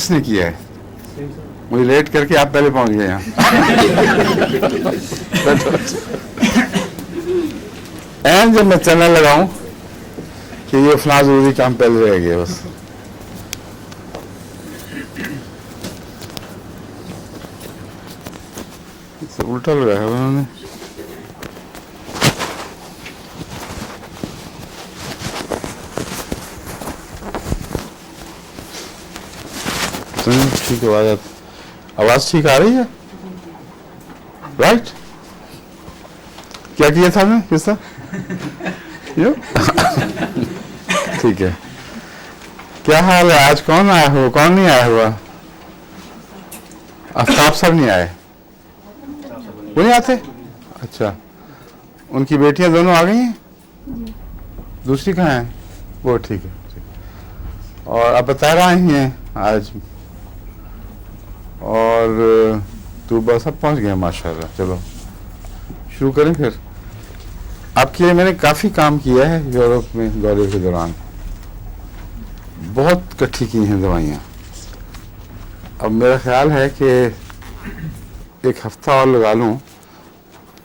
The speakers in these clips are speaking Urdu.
کس نے کیا ہے؟ مجھے لیٹ کر کے آپ پہلے پہنچ گئے یہاں. این جب میں چلنے لگاؤں کہ یہ فلاں ضروری کام پہلے رہ گیا بس. الٹا لگایا انہوں نے. ٹھیک ہے, آواز ٹھیک آ رہی ہے؟ رائٹ. کیا کیا تھا میں کس طرح؟ ٹھیک ہے. کیا حال ہے؟ آج کون آیا ہوا کون نہیں آیا ہوا؟ آفتاب صاحب نہیں آئے؟ وہ نہیں آتے؟ اچھا. ان کی بیٹیاں دونوں آ گئی ہیں؟ دوسری کہاں ہیں؟ وہ ٹھیک ہے. اور آپ بتا رہی ہیں آج, اور تو بس سب پہنچ گئے ماشاء اللہ. چلو شروع کریں پھر. آپ کے لیے میں نے کافی کام کیا ہے یورپ میں دورے کے دوران, بہت کٹھی کی ہیں دوائیاں. اب میرا خیال ہے کہ ایک ہفتہ اور لگا لوں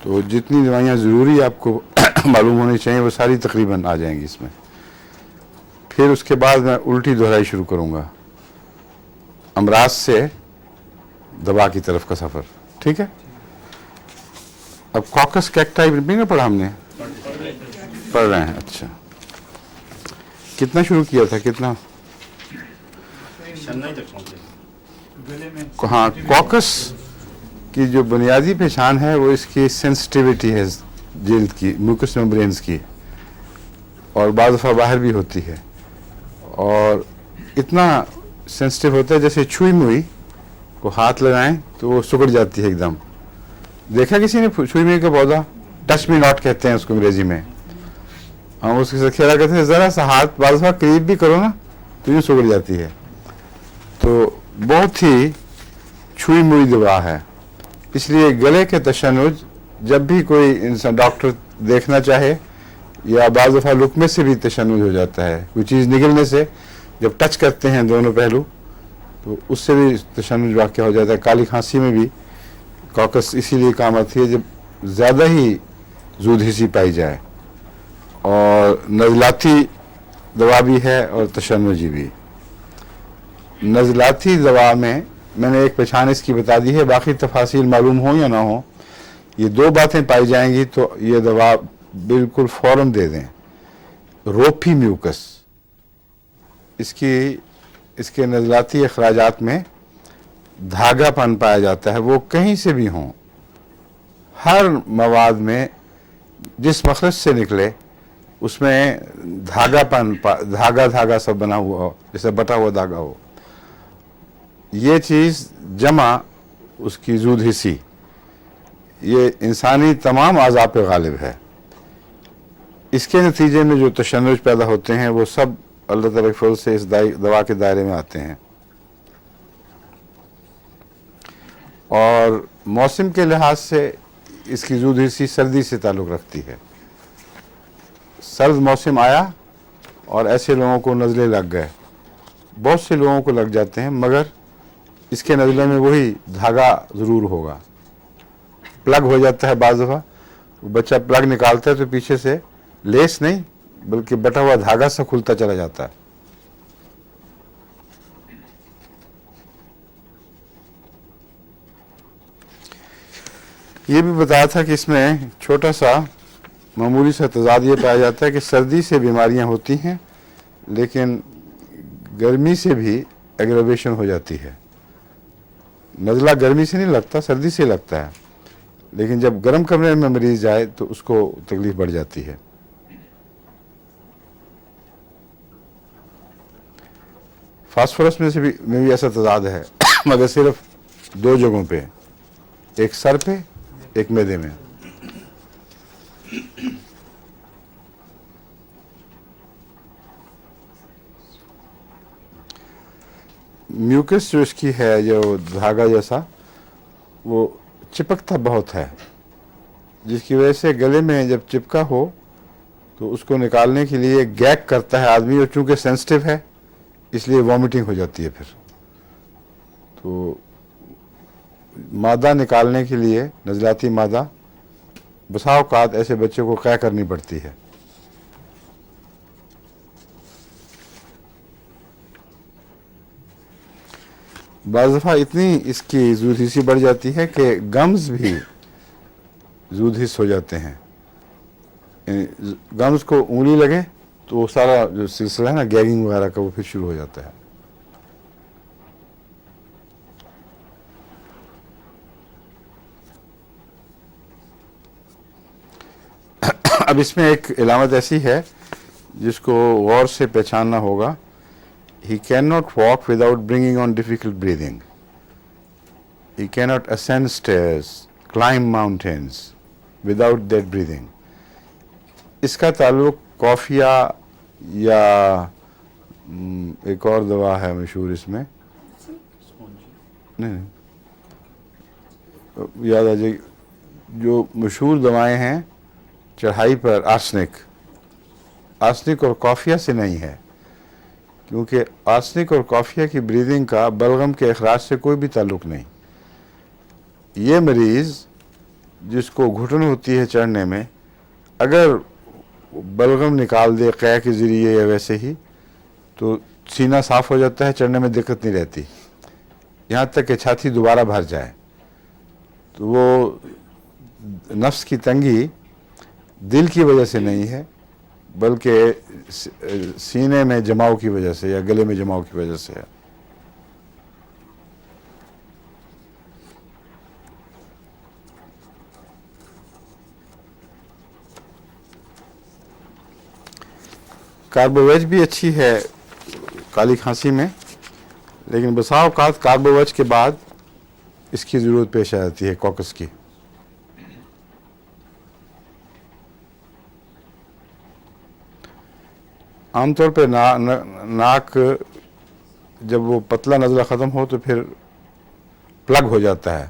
تو جتنی دوائیاں ضروری آپ کو معلوم ہونی چاہیے وہ ساری تقریباً آ جائیں گی اس میں. پھر اس کے بعد میں الٹی دہرائی شروع کروں گا, امراض سے دوا کی طرف کا سفر. ٹھیک ہے. اب کوکس کیکٹائی بھی نہ پڑھا ہم نے؟ پڑھ رہے ہیں. اچھا, کتنا شروع کیا تھا؟ کتنا؟ ہاں, کوکس کی جو بنیادی پہچان ہے وہ اس کی سینسٹیوٹی ہے جلد کی, میوکس میمبرینز کی, اور بعض دفعہ باہر بھی ہوتی ہے, اور اتنا سینسٹیو ہوتا ہے جیسے چھوئی موئی کو ہاتھ لگائیں تو وہ سکڑ جاتی ہے ایک دم. دیکھا کسی نے چھوئی موئی کا پودا؟ ٹچ می ناٹ کہتے ہیں اس کو انگریزی میں. ہم اس کے ساتھ کھیلا کرتے ہیں, ذرا سا ہاتھ بعض دفعہ قریب بھی کرو نا تو یوں سکڑ جاتی ہے. تو بہت ہی چھوئی موئی دوا ہے. اس لیے گلے کے تشنج جب بھی کوئی انسان ڈاکٹر دیکھنا چاہے, یا بعض دفعہ لقمے سے بھی تشنج ہو جاتا ہے, کوئی چیز نگلنے سے جب ٹچ کرتے ہیں دونوں پہلو تو اس سے بھی تشنج واقع ہو جاتا ہے. کالی کھانسی میں بھی کوکس اسی لیے کام آتی ہے جب زیادہ ہی زود ہسی پائی جائے. اور نزلاتی دوا بھی ہے اور تشنجی بھی. نزلاتی دوا میں نے ایک پہچان اس کی بتا دی ہے, باقی تفاصیل معلوم ہوں یا نہ ہوں, یہ دو باتیں پائی جائیں گی تو یہ دوا بالکل فوراً دے دیں. روپی میوکس, اس کے نزلاتی اخراجات میں دھاگا پن پایا جاتا ہے, وہ کہیں سے بھی ہوں, ہر مواد میں جس مخرج سے نکلے اس میں دھاگا سب بنا ہوا ہو, جیسے بٹا ہوا دھاگا ہو. یہ چیز جمع اس کی زود حسی, یہ انسانی تمام اعضاء پہ غالب ہے. اس کے نتیجے میں جو تشنج پیدا ہوتے ہیں وہ سب اللہ تعالیٰ کے فضل سے اس دوا کے دائرے میں آتے ہیں. اور موسم کے لحاظ سے اس کی زود حسی سردی سے تعلق رکھتی ہے. سرد موسم آیا اور ایسے لوگوں کو نزلے لگ گئے, بہت سے لوگوں کو لگ جاتے ہیں, مگر اس کے نزلے میں وہی دھاگا ضرور ہوگا. پلگ ہو جاتا ہے بعض دفعہ, بچہ پلگ نکالتا ہے تو پیچھے سے لیس نہیں بلکہ بٹا ہوا دھاگا سا کھلتا چلا جاتا ہے. یہ بھی بتایا تھا کہ اس میں چھوٹا سا معمولی سا تضاد یہ پایا جاتا ہے کہ سردی سے بیماریاں ہوتی ہیں لیکن گرمی سے بھی ایگریویشن ہو جاتی ہے. نزلہ گرمی سے نہیں لگتا, سردی سے لگتا ہے, لیکن جب گرم کمرے میں مریض جائے تو اس کو تکلیف بڑھ جاتی ہے. فاسفورس میں بھی ایسا تضاد ہے, مگر صرف دو جگہوں پہ, ایک سر پہ ایک معدے میں. میوکس جو اس کی ہے, جو دھاگا جیسا, وہ چپکتا بہت ہے, جس کی وجہ سے گلے میں جب چپکا ہو تو اس کو نکالنے کے لیے گیگ کرتا ہے آدمی, اور چونکہ سینسٹیو ہے اس لیے وامٹنگ ہو جاتی ہے. پھر تو مادہ نکالنے کے لیے نزلاتی مادہ بسا اوقات ایسے بچے کو قے کرنی پڑتی ہے. بعض دفعہ اتنی اس کی زود حسی بڑھ جاتی ہے کہ گمز بھی زود حس ہو جاتے ہیں. گمز کو انگلی لگے تو وہ سارا جو سلسلہ ہے نا گیگنگ وغیرہ کا وہ پھر شروع ہو جاتا ہے. اب اس میں ایک علامت ایسی ہے جس کو غور سے پہچاننا ہوگا. He cannot walk without bringing on difficult breathing. He cannot ascend stairs, climb mountains without that breathing. اس کا تعلق کوفیا یا ایک اور دوا ہے مشہور اس میں نہیں یاد آ جائے جو مشہور دوائیں ہیں چڑھائی پر آرسنک اور کوفیا سے نہیں ہے کیونکہ آرسنک اور کوفیا کی بریدنگ کا بلغم کے اخراج سے کوئی بھی تعلق نہیں. یہ مریض جس کو گھٹن ہوتی ہے چڑھنے میں اگر بلغم نکال دے قے کے ذریعے یا ویسے ہی تو سینہ صاف ہو جاتا ہے, چڑھنے میں دقت نہیں رہتی یہاں تک کہ چھاتی دوبارہ بھر جائے. تو وہ نفس کی تنگی دل کی وجہ سے نہیں ہے بلکہ سینے میں جماؤ کی وجہ سے یا گلے میں جماؤ کی وجہ سے ہے. کاربوویج بھی اچھی ہے کالی کھانسی میں لیکن بسا اوقات کاربوویج کے بعد اس کی ضرورت پیش آ جاتی ہے کوکس کی. عام طور پہ ناک جب وہ پتلا نزلہ ختم ہو تو پھر پلگ ہو جاتا ہے,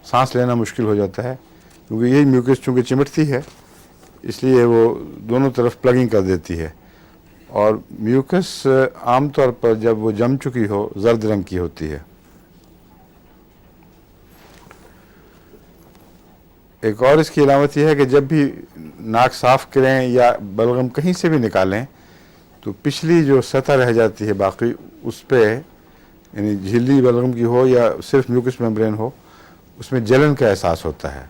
سانس لینا مشکل ہو جاتا ہے کیونکہ یہی میوکس چونکہ چمٹتی ہے اس لیے وہ دونوں طرف پلگنگ کر دیتی ہے. اور میوکس عام طور پر جب وہ جم چکی ہو زرد رنگ کی ہوتی ہے. ایک اور اس کی علامت یہ ہے کہ جب بھی ناک صاف کریں یا بلغم کہیں سے بھی نکالیں تو پچھلی جو سطح رہ جاتی ہے باقی اس پہ یعنی جھلی بلغم کی ہو یا صرف میوکس میمبرین ہو اس میں جلن کا احساس ہوتا ہے.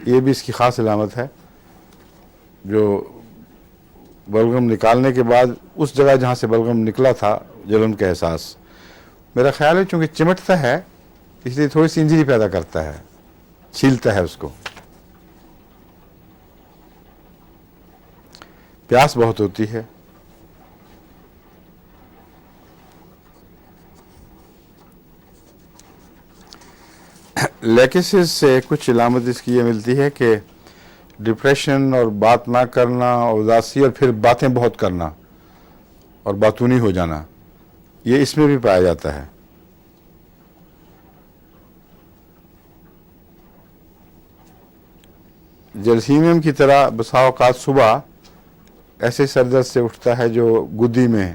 یہ بھی اس کی خاص علامت ہے. جو بلغم نکالنے کے بعد اس جگہ جہاں سے بلغم نکلا تھا جلن کا احساس میرا خیال ہے چونکہ چمٹتا ہے اس لیے تھوڑی سی انجری پیدا کرتا ہے, چھیلتا ہے اس کو. پیاس بہت ہوتی ہے. لیکسس سے کچھ علامت اس کی یہ ملتی ہے کہ ڈپریشن اور بات نہ کرنا اور اداسی اور پھر باتیں بہت کرنا اور باتونی ہو جانا یہ اس میں بھی پایا جاتا ہے. جلسیمیم کی طرح بسا اوقات صبح ایسے سر درد سے اٹھتا ہے جو گدی میں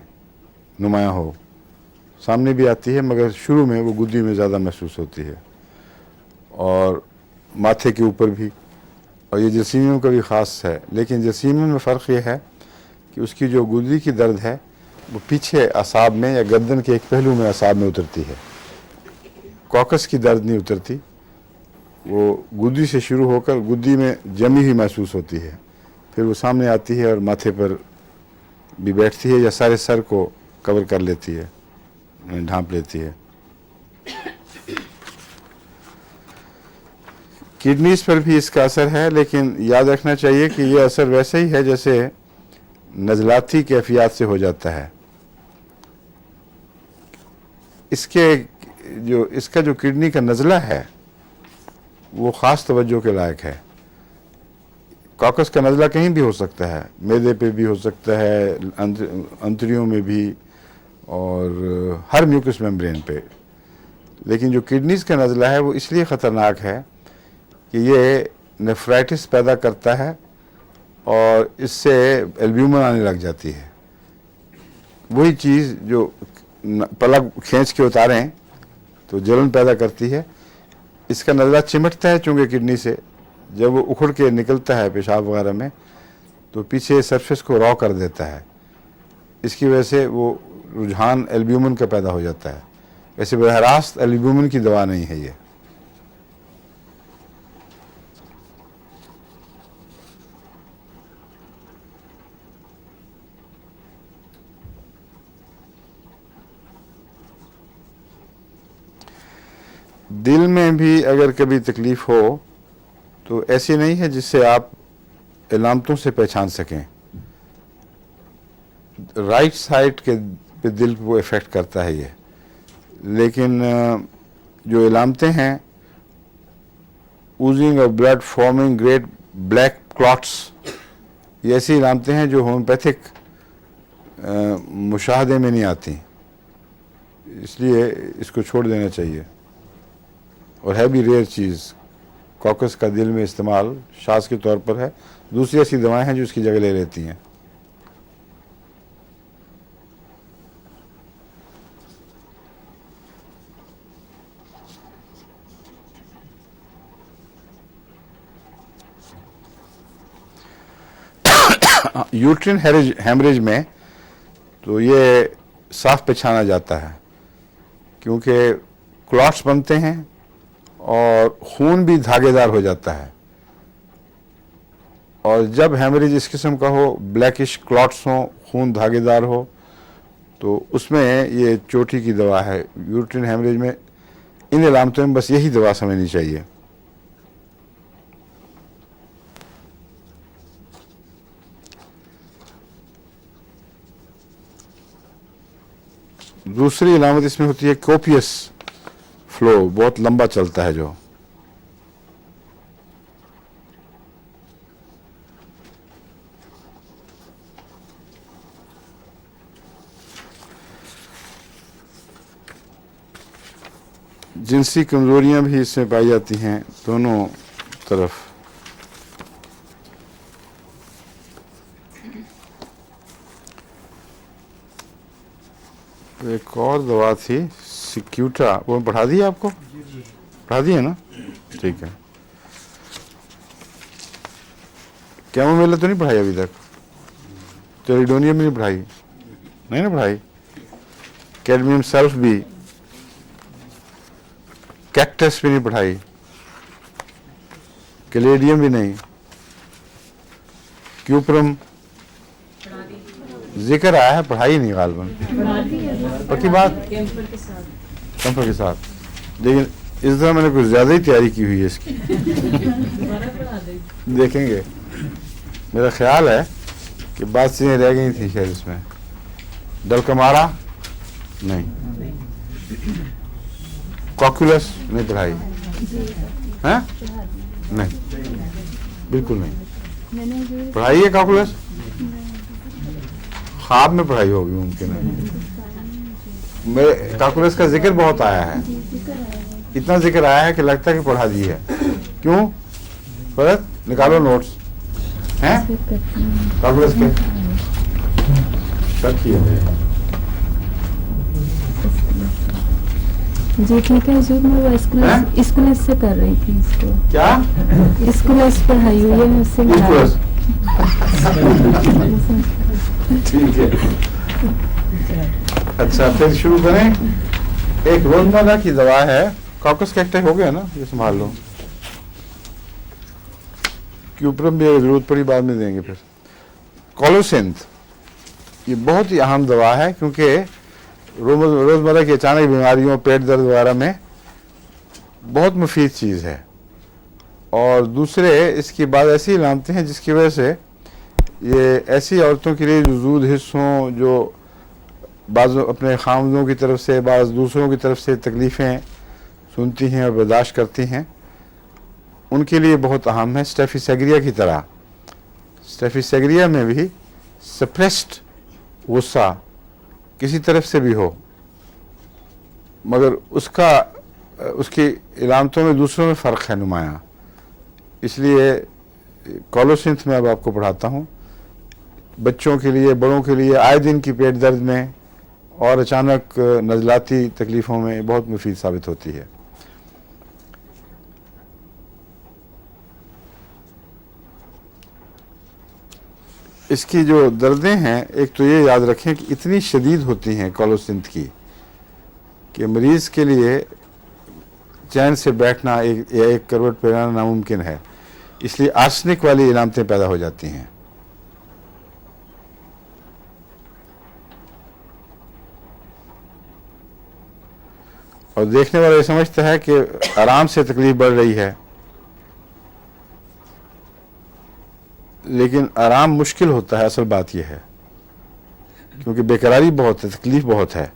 نمایاں ہو, سامنے بھی آتی ہے مگر شروع میں وہ گدی میں زیادہ محسوس ہوتی ہے اور ماتھے کے اوپر بھی. اور یہ جلسیمیم کا بھی خاص ہے لیکن جلسیمیم میں فرق یہ ہے کہ اس کی جو گدی کی درد ہے وہ پیچھے اعصاب میں یا گردن کے ایک پہلو میں اعصاب میں اترتی ہے. کوکس کی درد نہیں اترتی, وہ گدی سے شروع ہو کر گدی میں جمی ہی محسوس ہوتی ہے پھر وہ سامنے آتی ہے اور ماتھے پر بھی بیٹھتی ہے یا سارے سر کو کور کر لیتی ہے, ڈھانپ لیتی ہے. کڈنیز پر بھی اس کا اثر ہے لیکن یاد رکھنا چاہیے کہ یہ اثر ویسے ہی ہے جیسے نزلاتی کیفیات سے ہو جاتا ہے. اس کا جو کڈنی کا نزلہ ہے وہ خاص توجہ کے لائق ہے. کوکس کا نزلہ کہیں بھی ہو سکتا ہے, معدے پہ بھی ہو سکتا ہے, انتڑیوں میں بھی اور ہر میوکس میمبرین پہ, لیکن جو کڈنیز کا نزلہ ہے وہ اس لیے خطرناک ہے کہ یہ نیفرائٹس پیدا کرتا ہے اور اس سے البیومن آنے لگ جاتی ہے. وہی چیز جو پلگ کھینچ کے اتاریں تو جلن پیدا کرتی ہے. اس کا نزلہ چمٹتا ہے چونکہ کڈنی سے، جب وہ اکھڑ کے نکلتا ہے پیشاب وغیرہ میں تو پیچھے سرفیس کو را کر دیتا ہے. اس کی وجہ سے وہ رجحان البیومن کا پیدا ہو جاتا ہے. ویسے براہ راست البیومن کی دوا نہیں ہے یہ. دل میں بھی اگر کبھی تکلیف ہو تو ایسی نہیں ہے جس سے آپ علامتوں سے پہچان سکیں. رائٹ سائڈ کے پہ دل کو افیکٹ کرتا ہے یہ، لیکن جو علامتیں ہیں oozing of blood, forming great black clots, یہ ایسی علامتیں ہیں جو ہومیوپیتھک مشاہدے میں نہیں آتی، اس لیے اس کو چھوڑ دینا چاہیے. اور ہے بھی ریئر چیز. کاکس کا دل میں استعمال شاذ کے طور پر ہے. دوسری ایسی دوائیں ہیں جو اس کی جگہ لے لیتی ہیں. یوٹرین ہیمریج میں تو یہ صاف پہچانا جاتا ہے کیونکہ کلاٹس بنتے ہیں اور خون بھی دھاگے دار ہو جاتا ہے. اور جب ہیمریج اس قسم کا ہو، بلیکش کلاٹس ہوں، خون دھاگے دار ہو، تو اس میں یہ چوٹی کی دوا ہے. یوٹرین ہیمریج میں ان علامتوں میں بس یہی دوا سمجھنی چاہیے. دوسری علامت اس میں ہوتی ہے کوپیس فلو، بہت لمبا چلتا ہے جو. جنسی کمزوریاں بھی اس میں پائی جاتی ہیں دونوں طرف. ایک اور دوا تھی سیکیوٹا، وہ پڑھا دی آپ کو؟ پڑھا دی ہے نا؟ ٹھیک ہے. کیمومیلا تو نہیں پڑھائی ابھی تک؟ چیریڈونیم بھی نہیں پڑھائی؟ نہیں نا پڑھائی. کیڈمیم سلف بھی، کیکٹس بھی نہیں پڑھائی، کلیڈیم بھی نہیں، کیوپرم ذکر آیا ہے، پڑھائی نہیں غالباً. پکی بات کمفر کے ساتھ. لیکن اس طرح میں نے کچھ زیادہ ہی تیاری کی ہوئی ہے اس کی. دیکھیں گے. میرا خیال ہے کہ بات چیزیں رہ گئی تھیں شاید اس میں. ڈلکمارا نہیں، کاکولس نہیں پڑھائی، نہیں بالکل نہیں پڑھائی ہے. کاکولس خواب میں پڑھائی ہوگی ممکن ہے. کاکولس کا ذکر بہت آیا ہے، اتنا ذکر آیا ہے کہ لگتا ہے کہ پڑھا دی ہے. کیوں؟ فرق نکالو نوٹس ہیں کاکولس کے. رکھیے جی ٹھیک ہے حضور. میں وہ اسکولس سے کر رہی تھی اس کو. کیا اسکولس پڑھائی ہوئی ہے میں اس سے. ٹھیک ہے. اچھا پھر شروع کریں. ایک روزمرہ کی دوا ہے. کاکس کیکٹس ہو گیا نا، یہ سنبھال لو. کیوپرم بھی اگر ضرورت پڑی بعد میں دیں گے. پھر کولوسینتھ، یہ بہت ہی اہم دوا ہے کیونکہ روزمرہ کی اچانک بیماریوں، پیٹ درد وغیرہ میں بہت مفید چیز ہے. اور دوسرے اس کی بعض ایسی علامتیں ہیں جس کی وجہ سے یہ ایسی عورتوں کے لیے جو زود حص ہوں، جو بعض اپنے خامدوں کی طرف سے، بعض دوسروں کی طرف سے تکلیفیں سنتی ہیں اور برداشت کرتی ہیں، ان کے لیے بہت اہم ہے. اسٹیفیسیگریا کی طرح. اسٹیفیسیگریا میں بھی سپریسڈ غصہ کسی طرف سے بھی ہو، مگر اس کی علامتوں میں دوسروں میں فرق ہے نمایاں. اس لیے کولوسینتھ میں اب آپ کو پڑھاتا ہوں. بچوں کے لیے، بڑوں کے لیے، آئے دن کی پیٹ درد میں اور اچانک نزلاتی تکلیفوں میں بہت مفید ثابت ہوتی ہے. اس کی جو دردیں ہیں، ایک تو یہ یاد رکھیں کہ اتنی شدید ہوتی ہیں کالوسنتھ کی کہ مریض کے لیے چین سے بیٹھنا ایک کروٹ پھیرانا ناممکن ہے. اس لیے آرسنک والی علامتیں پیدا ہو جاتی ہیں. اور دیکھنے والا یہ سمجھتا ہے کہ آرام سے تکلیف بڑھ رہی ہے، لیکن آرام مشکل ہوتا ہے. اصل بات یہ ہے کیونکہ بیقراری بہت ہے، تکلیف بہت ہے.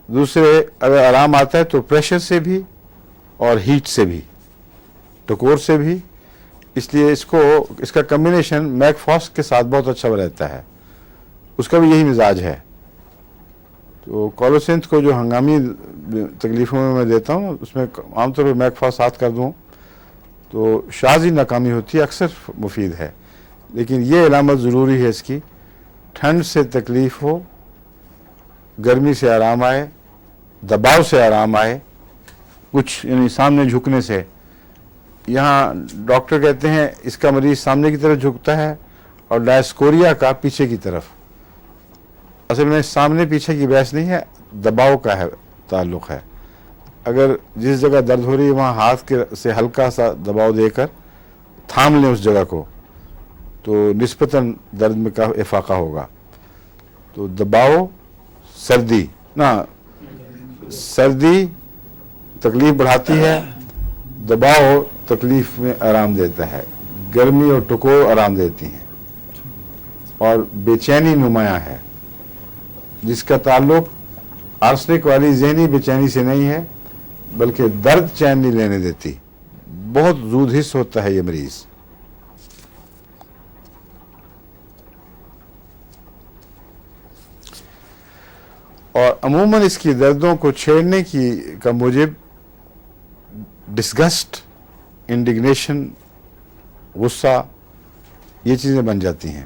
دوسرے اگر آرام آتا ہے تو پریشر سے بھی اور ہیٹ سے بھی، ٹکور سے بھی. اس لیے اس کا کمبینیشن میک فاسٹ کے ساتھ بہت اچھا رہتا ہے. اس کا بھی یہی مزاج ہے. تو کالوسنتھ کو جو ہنگامی تکلیفوں میں دیتا ہوں، اس میں عام طور پہ میک فاسٹ ساتھ کر دوں تو شاذ ہی ناکامی ہوتی ہے، اکثر مفید ہے. لیکن یہ علامت ضروری ہے اس کی، ٹھنڈ سے تکلیف ہو، گرمی سے آرام آئے، دباؤ سے آرام آئے، کچھ یعنی سامنے جھکنے سے. یہاں ڈاکٹر کہتے ہیں اس کا مریض سامنے کی طرف جھکتا ہے اور ڈائسکوریا کا پیچھے کی طرف. اصل میں سامنے پیچھے کی بحث نہیں ہے، دباؤ کا ہے تعلق ہے. اگر جس جگہ درد ہو رہی ہے وہاں ہاتھ سے ہلکا سا دباؤ دے کر تھام لیں اس جگہ کو تو نسبتاً درد میں کا افاقہ ہوگا. تو دباؤ، سردی تکلیف بڑھاتی ہے، دباؤ تکلیف میں آرام دیتا ہے، گرمی اور ٹکور آرام دیتی ہیں، اور بے چینی نمایاں ہے جس کا تعلق آرسنک والی ذہنی بے چینی سے نہیں ہے بلکہ درد چین نہیں لینے دیتی. بہت زود حس ہوتا ہے یہ مریض. اور عموماً اس کی دردوں کو چھیڑنے کا موجب ڈسگسٹ، انڈگنیشن، غصہ، یہ چیزیں بن جاتی ہیں.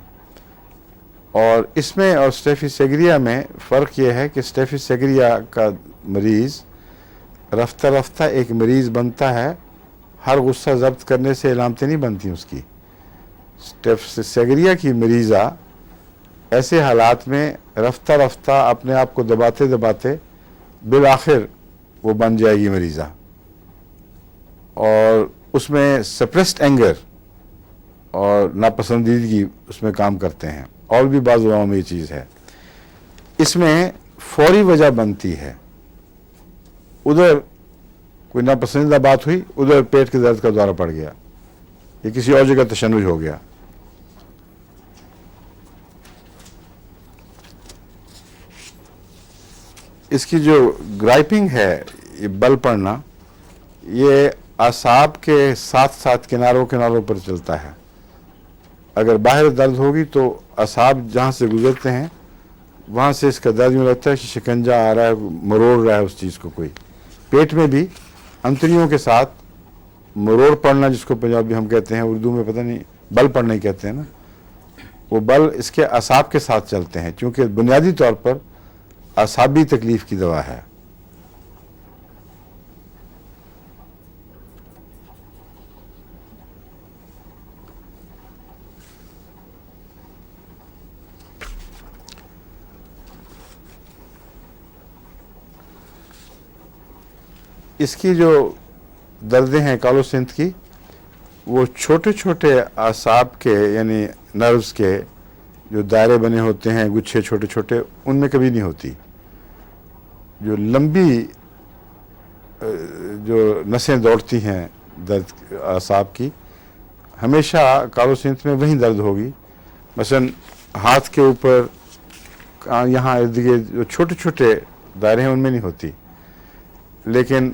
اور اس میں اور اسٹیفیسیگریا میں فرق یہ ہے کہ اسٹیفیسیگریا کا مریض رفتہ رفتہ ایک مریض بنتا ہے، ہر غصہ ضبط کرنے سے علامتیں نہیں بنتی اس کی. اسٹیفیسیگریا کی مریضہ ایسے حالات میں رفتہ رفتہ اپنے آپ کو دباتے دباتے بالآخر وہ بن جائے گی مریضہ. اور اس میں سپریسڈ اینگر اور ناپسندیدگی اس میں کام کرتے ہیں. اور بھی بعض دواؤں میں یہ چیز ہے. اس میں فوری وجہ بنتی ہے، ادھر کوئی ناپسندیدہ بات ہوئی، ادھر پیٹ کے درد کا دورہ پڑ گیا یا کسی اور جگہ تشنج ہو گیا. اس کی جو گرائپنگ ہے، یہ بل پڑنا، یہ اعصاب کے ساتھ ساتھ کناروں پر چلتا ہے. اگر باہر درد ہوگی تو اعصاب جہاں سے گزرتے ہیں وہاں سے اس کا درد میں لگتا ہے کہ شکنجہ آ رہا ہے، مروڑ رہا ہے اس چیز کو کوئی. پیٹ میں بھی انتڑیوں کے ساتھ مروڑ پڑنا، جس کو پنجابی ہم کہتے ہیں، اردو میں پتہ نہیں بل پڑنا ہی کہتے ہیں نا، وہ بل اس کے اعصاب کے ساتھ چلتے ہیں چونکہ بنیادی طور پر اعصابی تکلیف کی دوا ہے. اس کی جو دردیں ہیں کالوسنتھ کی، وہ چھوٹے چھوٹے اعصاب کے یعنی نروز کے جو دائرے بنے ہوتے ہیں، گچھے چھوٹے چھوٹے، ان میں کبھی نہیں ہوتی. جو لمبی جو نسیں دوڑتی ہیں درد اعصاب کی، ہمیشہ کالوسنتھ میں وہیں درد ہوگی. مثلا ہاتھ کے اوپر، یہاں ارد گرد جو چھوٹے چھوٹے دائرے ہیں ان میں نہیں ہوتی. لیکن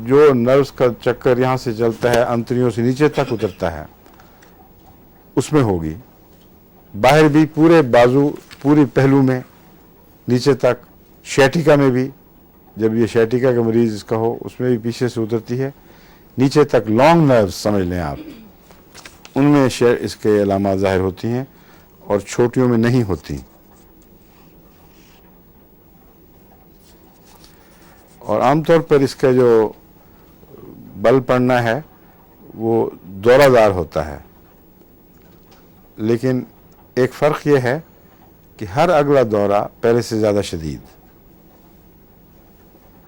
جو نروز کا چکر یہاں سے چلتا ہے، انتڑیوں سے نیچے تک اترتا ہے، اس میں ہوگی. باہر بھی پورے بازو، پوری پہلو میں نیچے تک، شیٹیکا میں بھی، جب یہ شیٹیکا کا مریض اس کا ہو، اس میں بھی پیچھے سے اترتی ہے نیچے تک. لانگ نروز سمجھ لیں آپ، ان میں اس کے علامات ظاہر ہوتی ہیں اور چھوٹیوں میں نہیں ہوتی. اور عام طور پر اس کا جو بل پڑنا ہے وہ دورہ دار ہوتا ہے، لیکن ایک فرق یہ ہے کہ ہر اگلا دورہ پہلے سے زیادہ شدید.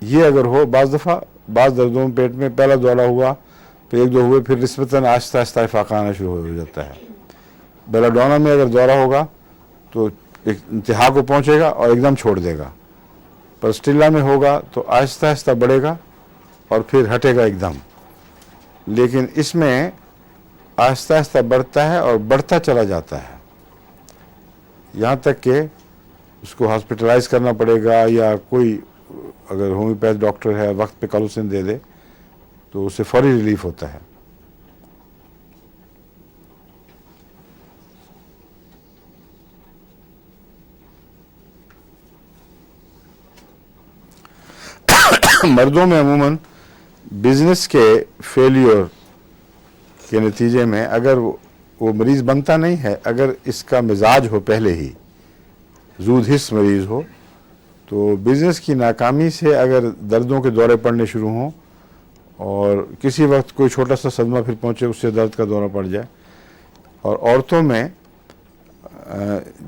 یہ اگر ہو، بعض دفعہ بعض دردوں میں پیٹ میں پہلا دورہ ہوا، پھر ایک دو ہوئے، پھر نسبتاً آہستہ آہستہ افاقہ آنا شروع ہو جاتا ہے. بیلاڈونا میں اگر دورہ ہوگا تو ایک انتہا کو پہنچے گا اور ایک دم چھوڑ دے گا، پر اسٹیلا میں ہوگا تو آہستہ آہستہ بڑھے گا اور پھر ہٹے گا ایک دم. لیکن اس میں آہستہ آہستہ بڑھتا ہے اور بڑھتا چلا جاتا ہے، یہاں تک کہ اس کو ہاسپٹلائز کرنا پڑے گا، یا کوئی اگر ہومیوپیتھ ڈاکٹر ہے وقت پہ کالوسن دے دے تو اسے فوری ریلیف ہوتا ہے. مردوں میں عموماً بزنس کے فیلیور کے نتیجے میں اگر وہ مریض بنتا نہیں ہے، اگر اس کا مزاج ہو پہلے ہی، زود حس مریض ہو، تو بزنس کی ناکامی سے اگر دردوں کے دورے پڑنے شروع ہوں اور کسی وقت کوئی چھوٹا سا صدمہ پھر پہنچے، اس سے درد کا دورہ پڑ جائے. اور عورتوں میں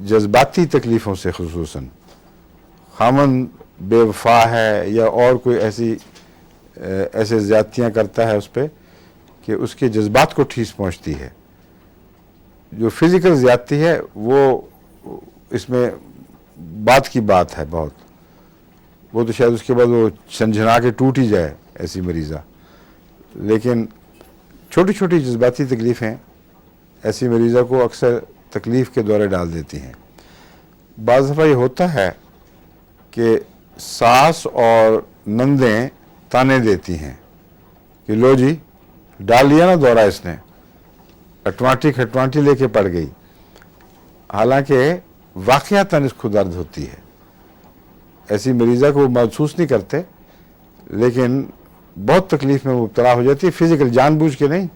جذباتی تکلیفوں سے، خصوصاً خامن بے وفا ہے یا اور کوئی ایسے زیادتیاں کرتا ہے اس پہ کہ اس کے جذبات کو ٹھیس پہنچتی ہے. جو فزیکل زیادتی ہے وہ اس میں بات کی بات ہے بہت، وہ تو شاید اس کے بعد وہ جھنجھنا کے ٹوٹ ہی جائے ایسی مریضہ. لیکن چھوٹی چھوٹی جذباتی تکلیفیں ایسی مریضہ کو اکثر تکلیف کے دورے ڈال دیتی ہیں. بعض دفعہ یہ ہوتا ہے کہ ساس اور نندیں تانے دیتی ہیں کہ لو جی ڈال لیا نا دورہ، اس نے کھٹوانٹی لے کے پڑ گئی، حالانکہ واقعتاً اس کو درد ہوتی ہے. ایسی مریضہ کو وہ محسوس نہیں کرتے، لیکن بہت تکلیف میں مبتلا ہو جاتی ہے، فزیکل جان بوجھ کے نہیں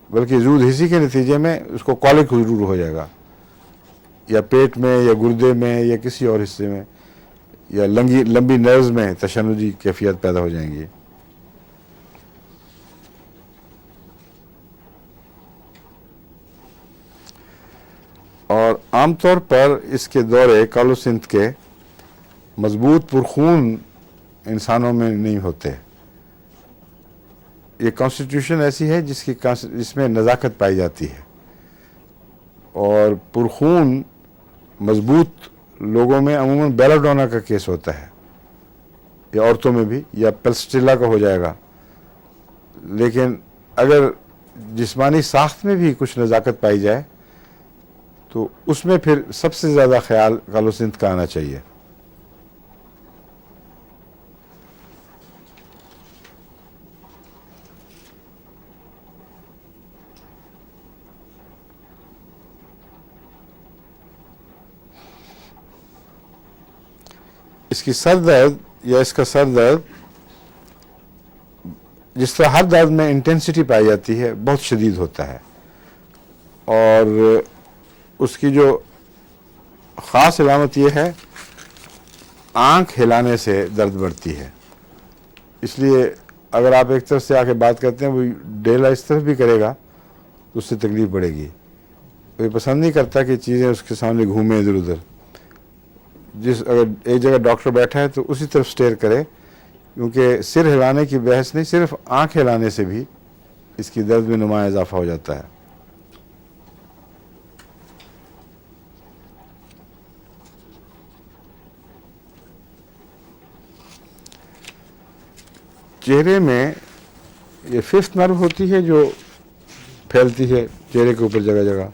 بلکہ زود حسی کے نتیجے میں اس کو کالک ضرور ہو جائے گا، یا پیٹ میں یا گردے میں یا کسی اور حصے میں، یا لمبی نرز میں تشنجی کیفیت پیدا ہو جائیں گی. اور عام طور پر اس کے دورے کالوسنتھ کے مضبوط پرخون انسانوں میں نہیں ہوتے. یہ کانسٹیٹیوشن ایسی ہے جس میں نزاکت پائی جاتی ہے، اور پرخون مضبوط لوگوں میں عموماً بیلاڈونا کا کیس ہوتا ہے، یا عورتوں میں بھی، یا پلسٹیلا کا ہو جائے گا. لیکن اگر جسمانی ساخت میں بھی کچھ نزاکت پائی جائے تو اس میں پھر سب سے زیادہ خیال کالوسنتھ کا آنا چاہیے. اس کی سر درد یا اس کا سر درد، جس طرح ہر درد میں انٹینسٹی پائی جاتی ہے، بہت شدید ہوتا ہے، اور اس کی جو خاص علامت یہ ہے آنکھ ہلانے سے درد بڑھتی ہے. اس لیے اگر آپ ایک طرف سے آ کے بات کرتے ہیں، وہ ڈیلا اس طرف بھی کرے گا تو اس سے تکلیف بڑھے گی. وہ پسند نہیں کرتا کہ چیزیں اس کے سامنے گھومیں ادھر ادھر. اگر ایک جگہ ڈاکٹر بیٹھا ہے تو اسی طرف سٹیئر کرے، کیونکہ سر ہلانے کی بحث نہیں، صرف آنکھ ہلانے سے بھی اس کی درد میں نمایاں اضافہ ہو جاتا ہے. چہرے میں یہ ففتھ نرو ہوتی ہے جو پھیلتی ہے چہرے کے اوپر جگہ جگہ،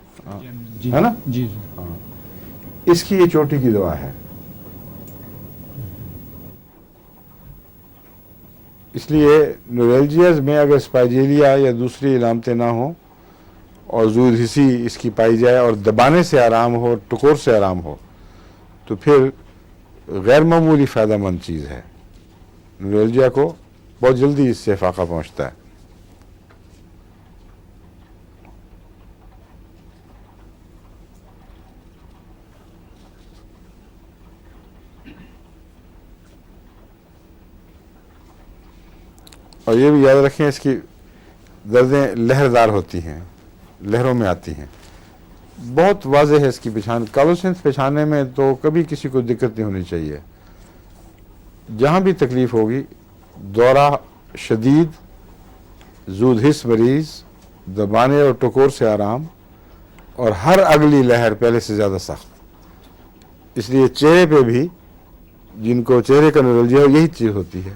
ہے نا؟ جی اس کی یہ چوٹی کی دوا ہے. اس لیے نیورلجیاز میں اگر اسپائجیلیا یا دوسری علامتیں نہ ہوں اور زود حسی اس کی پائی جائے اور دبانے سے آرام ہو، ٹکور سے آرام ہو، تو پھر غیر معمولی فائدہ مند چیز ہے. نیورلجیا کو بہت جلدی اس سے فاقہ پہنچتا ہے. اور یہ بھی یاد رکھیں اس کی دردیں لہردار ہوتی ہیں، لہروں میں آتی ہیں. بہت واضح ہے اس کی پہچان. کالوسینس پہچاننے میں تو کبھی کسی کو دقت نہیں ہونی چاہیے. جہاں بھی تکلیف ہوگی، دورہ شدید، زود حس مریض، دبانے اور ٹکور سے آرام، اور ہر اگلی لہر پہلے سے زیادہ سخت. اس لیے چہرے پہ بھی جن کو چہرے کا نورولجیا ہو یہی چیز ہوتی ہے.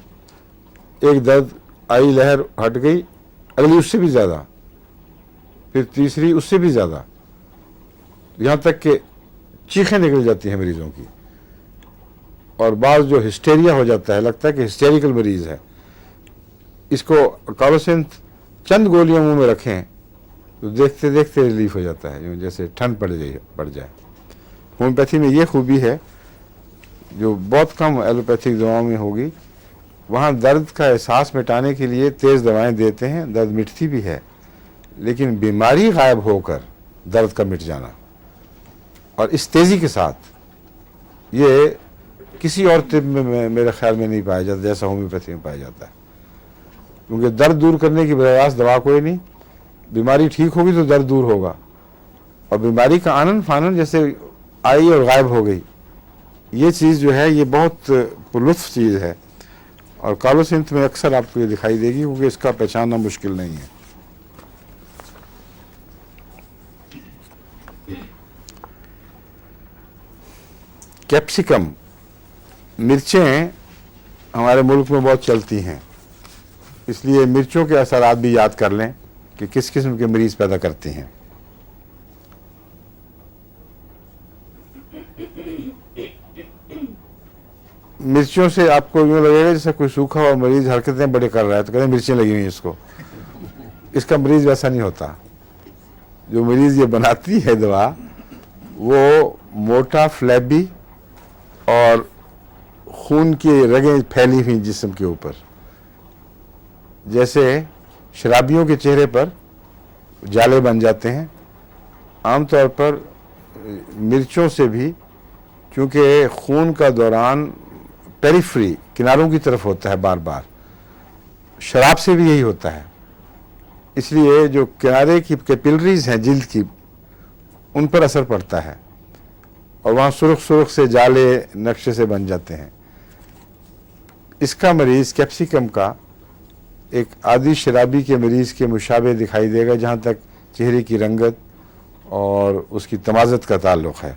ایک درد آئی، لہر ہٹ گئی، اگلی اس سے بھی زیادہ، پھر تیسری اس سے بھی زیادہ، یہاں تک کہ چیخیں نکل جاتی ہیں مریضوں کی. اور بعض جو ہسٹیریا ہو جاتا ہے، لگتا ہے کہ ہسٹیریکل مریض ہے. اس کو کالوسینس چند گولیاں منہ میں رکھیں تو دیکھتے دیکھتے ریلیف ہو جاتا ہے، جیسے ٹھنڈ پڑ جائے. ہومیوپیتھی میں یہ خوبی ہے جو بہت کم ایلوپیتھک دواؤں میں ہوگی. وہاں درد کا احساس مٹانے کے لیے تیز دوائیں دیتے ہیں، درد مٹتی بھی ہے، لیکن بیماری غائب ہو کر درد کا مٹ جانا، اور اس تیزی کے ساتھ، یہ کسی اور طب میں میرے خیال میں نہیں پایا جاتا جیسا ہومیوپیتھی میں پایا جاتا ہے. کیونکہ درد دور کرنے کی براہ راست دوا کوئی نہیں. بیماری ٹھیک ہوگی تو درد دور ہوگا، اور بیماری کا آنن فانن جیسے آئی اور غائب ہو گئی، یہ چیز جو ہے یہ بہت لطف چیز ہے. اور کالوسینس میں اکثر آپ کو یہ دکھائی دے گی، کیونکہ اس کا پہچاننا مشکل نہیں ہے. کیپسیکم، مرچیں ہمارے ملک میں بہت چلتی ہیں، اس لیے مرچوں کے اثرات بھی یاد کر لیں کہ کس قسم کے مریض پیدا کرتی ہیں. مرچوں سے آپ کو یوں لگے گا جیسے کوئی سوکھا ہوا مریض حرکتیں بڑے کر رہا ہے تو کہتے ہیں مرچیں لگی ہوئی ہیں اس کو. اس کا مریض ویسا نہیں ہوتا. جو مریض یہ بناتی ہے دوا، وہ موٹا، فلیبی اور خون کی رگیں پھیلی ہوئی جسم کے اوپر، جیسے شرابیوں کے چہرے پر جالے بن جاتے ہیں. عام طور پر مرچوں سے بھی، چونکہ خون کا دوران پیریفری، کناروں کی طرف ہوتا ہے بار بار، شراب سے بھی یہی ہوتا ہے. اس لیے جو کنارے کی کیپلریز ہیں جلد کی، ان پر اثر پڑتا ہے، اور وہاں سرخ سرخ سے جالے نقشے سے بن جاتے ہیں. اس کا مریض کیپسیکم کا ایک عادی شرابی کے مریض کے مشابہ دکھائی دے گا جہاں تک چہرے کی رنگت اور اس کی تمازت کا تعلق ہے.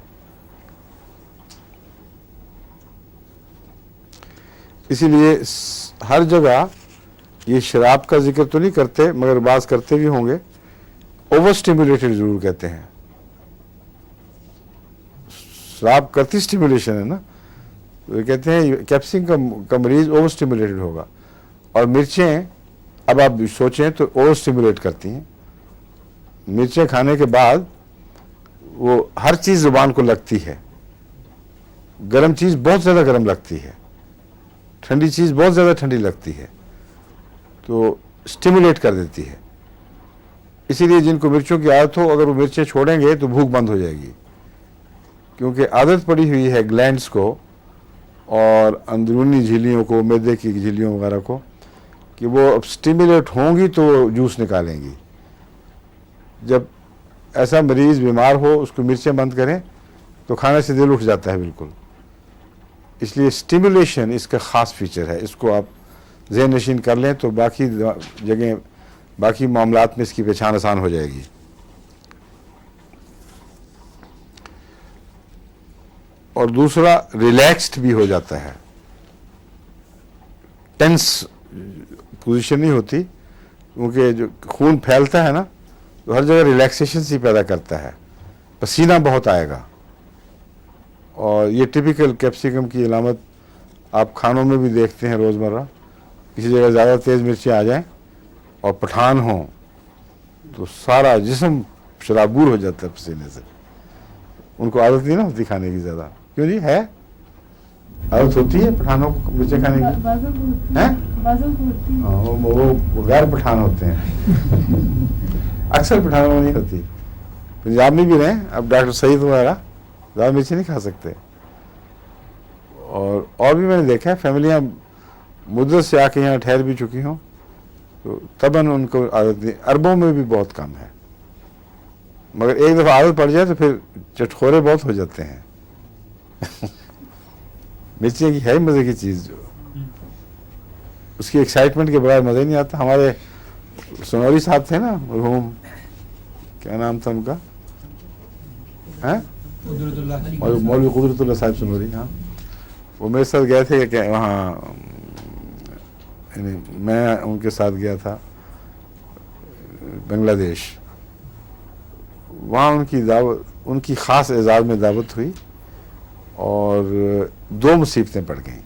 اسی لیے ہر جگہ یہ شراب کا ذکر تو نہیں کرتے، مگر بعض کرتے بھی ہوں گے، اوور سٹیمولیٹڈ ضرور کہتے ہیں. شراب کرتی سٹیمولیشن ہے نا، تو کہتے ہیں کیپسیکم کا مریض اوور سٹیمولیٹڈ ہوگا. اور مرچیں، اب آپ سوچیں تو اوور سٹیمولیٹ کرتی ہیں. مرچیں کھانے کے بعد وہ ہر چیز زبان کو لگتی ہے. گرم چیز بہت زیادہ گرم لگتی ہے، ٹھنڈی چیز بہت زیادہ ٹھنڈی لگتی ہے، تو سٹیمولیٹ کر دیتی ہے. اسی لیے جن کو مرچوں کی عادت ہو، اگر وہ مرچیں چھوڑیں گے تو بھوک بند ہو جائے گی، کیونکہ عادت پڑی ہوئی ہے گلینڈز کو اور اندرونی جھلیوں کو، معدے کی جھلیوں وغیرہ کو، کہ وہ اب سٹیمولیٹ ہوں گی تو وہ جوس نکالیں گی. جب ایسا مریض بیمار ہو، اس کو مرچیں بند کریں تو کھانے سے دل اٹھ جاتا ہے بالکل. اس لیے سٹیمولیشن اس کا خاص فیچر ہے. اس کو آپ ذہن نشین کر لیں تو باقی جگہیں، باقی معاملات میں اس کی پہچان آسان ہو جائے گی. اور دوسرا، ریلیکسڈ بھی ہو جاتا ہے. ٹینس پوزیشن نہیں ہوتی، کیونکہ جو خون پھیلتا ہے نا تو ہر جگہ ریلیکسیشن سی پیدا کرتا ہے. پسینہ بہت آئے گا، اور یہ ٹپیکل کیپسیکم کی علامت آپ کھانوں میں بھی دیکھتے ہیں روزمرہ. کسی جگہ زیادہ تیز مرچیں آ جائیں اور پٹھان ہوں تو سارا جسم شرابور ہو جاتا ہے پسینے سے. ان کو عادت نہیں نا ہوتی کھانے کی زیادہ. کیوں جی؟ ہے عادت ہوتی ہے پٹھانوں کو مرچیں کھانے کی؟ وہ غیر پٹھان ہوتے ہیں. اکثر پٹھانوں میں نہیں ہوتی. پنجاب میں بھی رہیں، اب ڈاکٹر سعید وغیرہ زیادہ مرچیں نہیں کھا سکتے. اور بھی میں نے دیکھا ہے فیملیاں مدت سے آ کے یہاں ٹھہر بھی چکی ہوں تو تباً ان کو عادت نہیں. عربوں میں بھی بہت کم ہے, مگر ایک دفعہ عادت پڑ جائے تو پھر چٹخورے بہت ہو جاتے ہیں. مرچیں کی ہے مزے کی چیز, جو اس کی ایکسائٹمنٹ کے بغیر مزہ ہی نہیں آتا. ہمارے سنوری صاحب تھے نا مرحوم, کیا نام تھا ان کا, مولوی قدرت اللہ صاحب سنوری, ہاں, وہ میرے ساتھ گئے تھے کہ وہاں, یعنی میں ان کے ساتھ گیا تھا بنگلہ دیش. وہاں ان کی دعوت, ان کی خاص اعزاز میں دعوت ہوئی اور 2 مصیبتیں پڑ گئیں.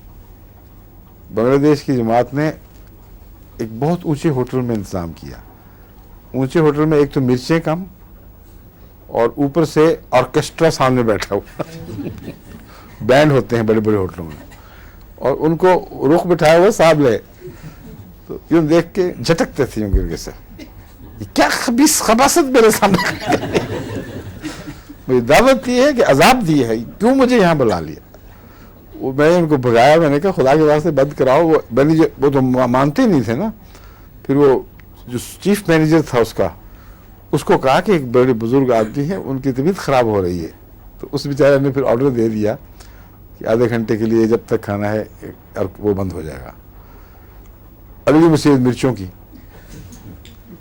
بنگلہ دیش کی جماعت نے ایک بہت اونچے ہوٹل میں انتظام کیا. اونچے ہوٹل میں ایک تو مرچیں کم اور اوپر سے آرکیسٹرا سامنے بیٹھا ہوا. بینڈ ہوتے ہیں بڑے بڑے ہوٹلوں میں, اور ان کو رخ بٹھایا ہوا صاحب لے, تو یوں دیکھ کے جھٹکتے تھے یوں گرگے سے, کیا خبیث خباثت میرے سامنے. مجھے دعوت دی ہے کہ عذاب دی ہے, کیوں مجھے یہاں بلا لیا. وہ میں نے ان کو بھگایا, میں نے کہا خدا کے واسطے بند کراؤ. وہ مینیجر, وہ تو مانتے ہی نہیں تھے نا. پھر وہ جو چیف مینیجر تھا اس کو کہا کہ ایک بڑے بزرگ آدمی ہیں, ان کی طبیعت خراب ہو رہی ہے. تو اس بیچارے نے پھر آرڈر دے دیا کہ آدھے گھنٹے کے لیے جب تک کھانا ہے وہ بند ہو جائے گا. اگلی مصیبت مرچوں کی.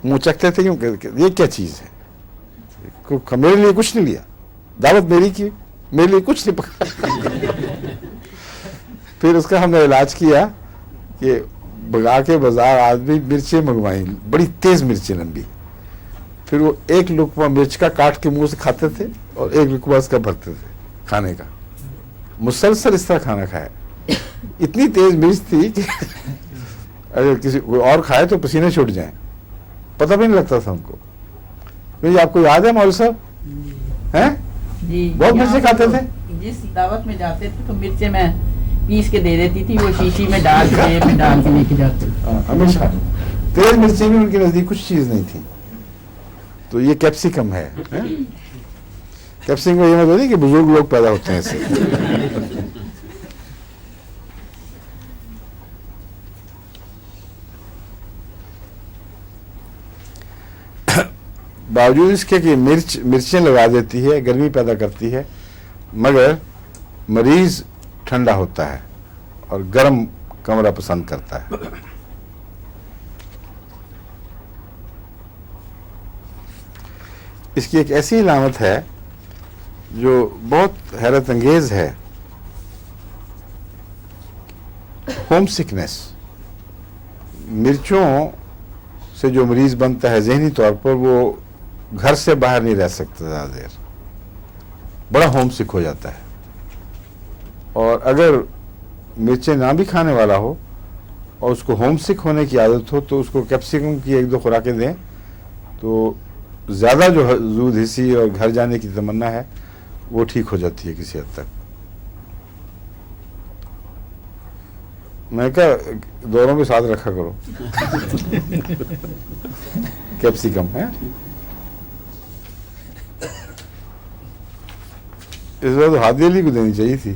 منہ چکتے تھے کیوں کہ یہ کیا چیز ہے, میرے لیے کچھ نہیں لیا, دعوت میری کی, میرے لیے کچھ نہیں پکا. پھر اس کا ہم نے علاج کیا کہ بگا کے بازار آدمی مرچیں منگوائیں, بڑی تیز مرچیں لمبی. پھر وہ ایک لقمہ مرچ کا کاٹ کے منہ سے کھاتے تھے اور ایک لقمہ اس کا بھرتے تھے کھانے کا. مسلسل اس طرح کھانا کھایا. اتنی تیز مرچ تھی کہ اگر کسی کوئی اور کھائے تو پسینے چھوٹ جائیں, پتہ بھی نہیں لگتا تھا ان کو. آپ کو یاد ہے مولوی صاحب ہیں, بہت مرچیں کھاتے تھے. جس دعوت میں جاتے تھے تو مرچیں میں پیس کے دے دیتی تھی, وہ شیشی میں ڈال کے لے کے جاتے. ہمیشہ تیز مرچیں بھی ان کے نزدیک کچھ چیز نہیں تھی. تو یہ کیپسیکم ہے. کیپسیکم یہ مطلب نہیں کہ بزرگ لوگ پیدا ہوتے ہیں اسے. باوجود اس کے کہ مرچیں لگا دیتی ہے, گرمی پیدا کرتی ہے, مگر مریض ٹھنڈا ہوتا ہے اور گرم کمرہ پسند کرتا ہے. اس کی ایک ایسی علامت ہے جو بہت حیرت انگیز ہے, ہوم سکنس. مرچوں سے جو مریض بنتا ہے ذہنی طور پر, وہ گھر سے باہر نہیں رہ سکتا زیادہ دیر, بڑا ہوم سک ہو جاتا ہے. اور اگر مرچیں نہ بھی کھانے والا ہو اور اس کو ہوم سک ہونے کی عادت ہو تو اس کو کیپسیکم کی 1-2 خوراکیں دیں تو زیادہ جو زود حسی اور گھر جانے کی تمنا ہے وہ ٹھیک ہو جاتی ہے کسی حد تک. میں کہا دونوں کے ساتھ رکھا کرو کیپسیکم ہے. اس بار تو ہادی علی کو دینی چاہیے تھی.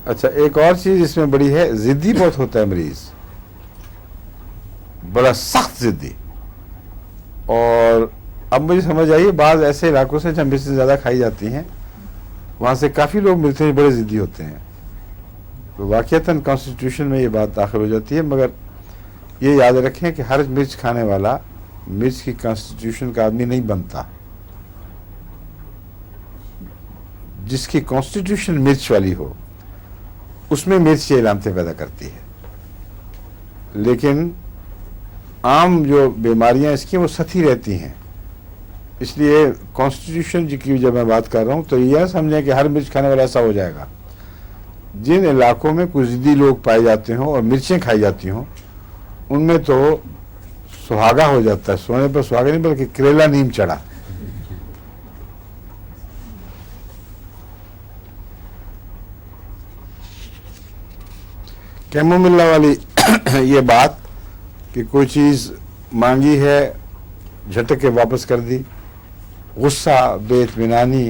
اچھا, ایک اور چیز اس میں بڑی ہے, ضدی بہت ہوتا ہے مریض, بڑا سخت ضدی. اور اب مجھے سمجھ آئیے بعض ایسے علاقوں سے جہاں مرچیں زیادہ کھائی جاتی ہیں وہاں سے کافی لوگ ملتے ہیں بڑے ضدی ہوتے ہیں. تو واقعتاً کانسٹیٹیوشن میں یہ بات داخل ہو جاتی ہے, مگر یہ یاد رکھیں کہ ہر مرچ کھانے والا مرچ کی کانسٹیٹیوشن کا آدمی نہیں بنتا. جس کی کانسٹیٹیوشن مرچ والی ہو اس میں مرچ کی علامتیں پیدا کرتی ہے, لیکن عام جو بیماریاں اس کی وہ سطحی رہتی ہیں. اس لیے کانسٹیٹیوشن کی جب میں بات کر رہا ہوں تو یہ سمجھیں کہ ہر مرچ کھانے والا ایسا ہو جائے گا. جن علاقوں میں کچھ ضدی لوگ پائے جاتے ہوں اور مرچیں کھائی جاتی ہوں ان میں تو سہاگا ہو جاتا ہے, سونے پر سہاگا نہیں بلکہ کریلا نیم چڑھا. کیموملا والی یہ بات کہ کوئی چیز مانگی ہے جھٹک کے واپس کر دی, غصہ, بے اطمینانی,